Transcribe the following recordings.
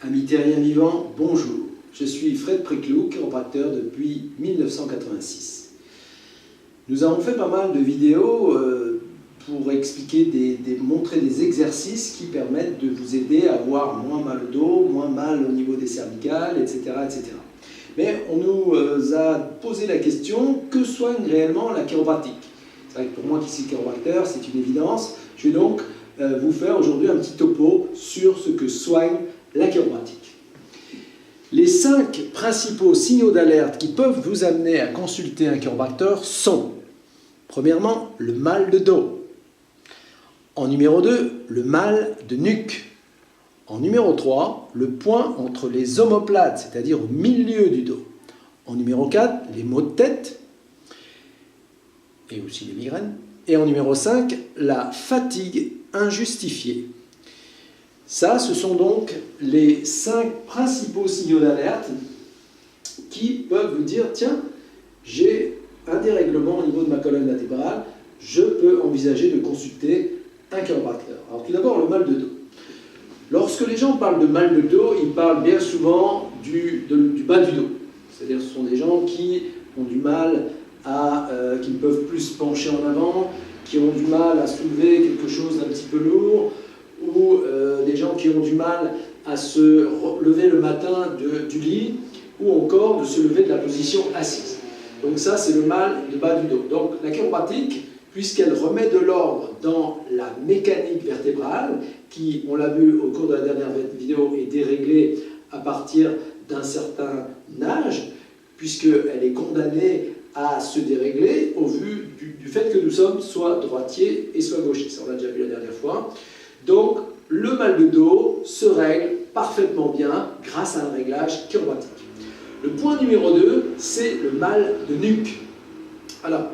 Amis terriens vivants, bonjour. Je suis Fred Préclou, chiropracteur depuis 1986. Nous avons fait pas mal de vidéos pour expliquer, montrer des exercices qui permettent de vous aider à avoir moins mal au dos, moins mal au niveau des cervicales, etc. etc. Mais on nous a posé la question, que soigne réellement la chiropratique? C'est vrai que pour moi qui suis chiropracteur, c'est une évidence. Je vais donc vous faire aujourd'hui un petit topo sur ce que soigne la chiropratique. Les 5 principaux signaux d'alerte qui peuvent vous amener à consulter un chiropracteur sont, premièrement, le mal de dos. En numéro 2, le mal de nuque. En numéro 3, le point entre les omoplates, c'est-à-dire au milieu du dos. En numéro 4, les maux de tête et aussi les migraines. Et en numéro 5, la fatigue injustifiée. Ça, ce sont donc les 5 principaux signaux d'alerte qui peuvent vous dire, tiens, j'ai un dérèglement au niveau de ma colonne vertébrale, je peux envisager de consulter un chiropracteur. Alors tout d'abord, le mal de dos. Lorsque les gens parlent de mal de dos, ils parlent bien souvent du bas du dos. C'est-à-dire ce sont des gens qui ont du mal qui ne peuvent plus se pencher en avant, qui ont du mal à soulever quelque chose d'un petit peu lourd, ou des gens qui ont du mal à se lever le matin du lit, ou encore de se lever de la position assise. Donc ça, c'est le mal de bas du dos. Donc la chiropratique, puisqu'elle remet de l'ordre dans la mécanique vertébrale, qui, on l'a vu au cours de la dernière vidéo, est déréglée à partir d'un certain âge, puisqu'elle est condamnée à se dérégler au vu du fait que nous sommes soit droitiers et soit gauchers. Ça, on l'a déjà vu la dernière fois. Donc, le mal de dos se règle parfaitement bien grâce à un réglage chiropratique. Le point numéro 2, c'est le mal de nuque. Alors,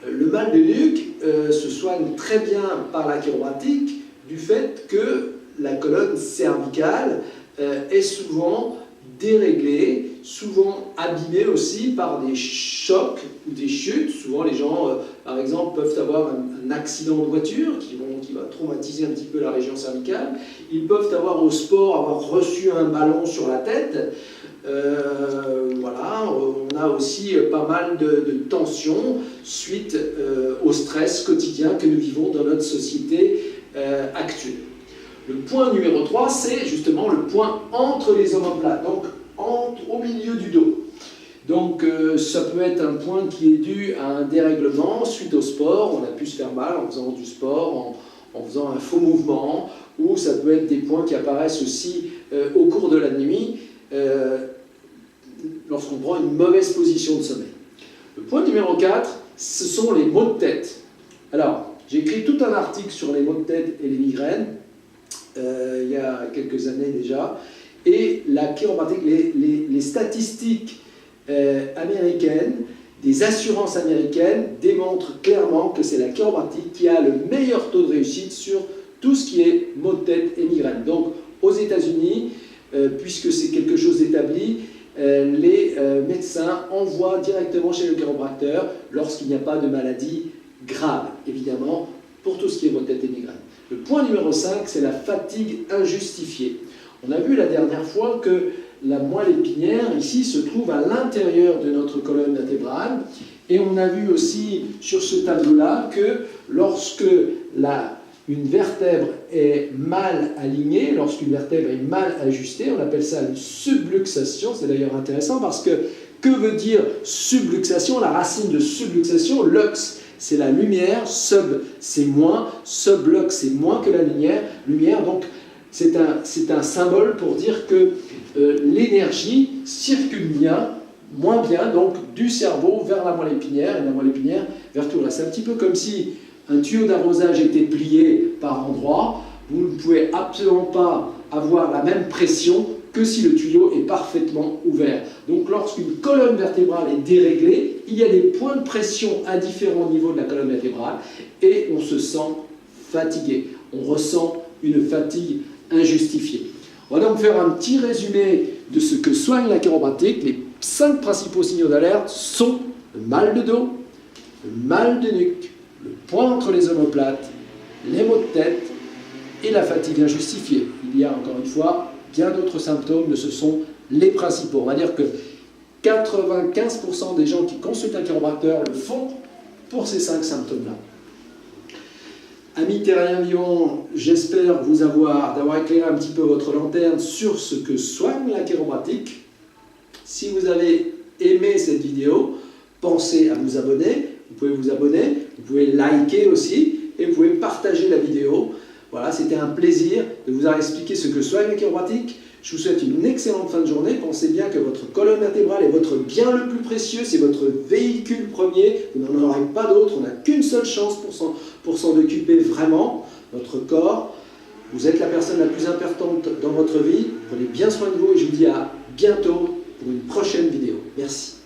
le mal de nuque se soigne très bien par la chiropratique du fait que la colonne cervicale est souvent déréglée, souvent abîmée aussi par des chocs ou des chutes. Souvent les gens, par exemple, peuvent avoir un accident de voiture qui va traumatiser un petit peu la région cervicale. Ils peuvent avoir au sport, avoir reçu un ballon sur la tête. Voilà, on a aussi pas mal de tensions suite au stress quotidien que nous vivons dans notre société actuelle. Le point numéro 3, c'est justement le point entre les omoplates, donc au milieu du dos. Donc ça peut être un point qui est dû à un dérèglement suite au sport, on a pu se faire mal en faisant du sport, en faisant un faux mouvement, ou ça peut être des points qui apparaissent aussi au cours de la nuit, lorsqu'on prend une mauvaise position de sommeil. Le point numéro 4, ce sont les maux de tête. Alors, j'ai écrit tout un article sur les maux de tête et les migraines, il y a quelques années déjà, et la chiropratique, les statistiques américaines, des assurances américaines démontrent clairement que c'est la chiropratique qui a le meilleur taux de réussite sur tout ce qui est maux de tête et migraines. Donc, aux États-Unis, puisque c'est quelque chose d'établi, les médecins envoient directement chez le chiropracteur lorsqu'il n'y a pas de maladie grave, évidemment, pour tout ce qui est maux de tête et migraines. Le point numéro 5, c'est la fatigue injustifiée. On a vu la dernière fois que la moelle épinière, ici, se trouve à l'intérieur de notre colonne vertébrale. Et on a vu aussi sur ce tableau-là que lorsque une vertèbre est mal alignée, lorsqu'une vertèbre est mal ajustée, on appelle ça une subluxation. C'est d'ailleurs intéressant parce que veut dire subluxation? La racine de subluxation, lux, c'est la lumière, sub, c'est moins, sublux, c'est moins que la lumière, donc c'est un symbole pour dire que l'énergie circule bien, moins bien, donc du cerveau vers la moelle épinière, et la moelle épinière vers tout le reste. C'est un petit peu comme si un tuyau d'arrosage était plié par endroits, vous ne pouvez absolument pas avoir la même pression que si le tuyau est parfaitement ouvert. Donc lorsqu'une colonne vertébrale est déréglée, il y a des points de pression à différents niveaux de la colonne vertébrale et on se sent fatigué. On ressent une fatigue injustifiée. On va donc faire un petit résumé de ce que soigne la chiropratique. Les 5 principaux signaux d'alerte sont le mal de dos, le mal de nuque, le point entre les omoplates, les maux de tête et la fatigue injustifiée. Il y a encore une fois bien d'autres symptômes, mais ce sont les principaux. On va dire que 95% des gens qui consultent un chiropracteur le font pour ces 5 symptômes-là. Amis terriens vivants, j'espère d'avoir éclairé un petit peu votre lanterne sur ce que soigne la chiropratique. Si vous avez aimé cette vidéo, pensez à vous abonner. Vous pouvez vous abonner, vous pouvez liker aussi et vous pouvez partager la vidéo. Voilà, c'était un plaisir de vous avoir expliqué ce que soigne la chiropratique. Je vous souhaite une excellente fin de journée. Pensez bien que votre colonne vertébrale est votre bien le plus précieux, c'est votre véhicule premier. Vous n'en aurez pas d'autre, on n'a qu'une seule chance pour s'en occuper vraiment, votre corps. Vous êtes la personne la plus importante dans votre vie. Prenez bien soin de vous et je vous dis à bientôt pour une prochaine vidéo. Merci.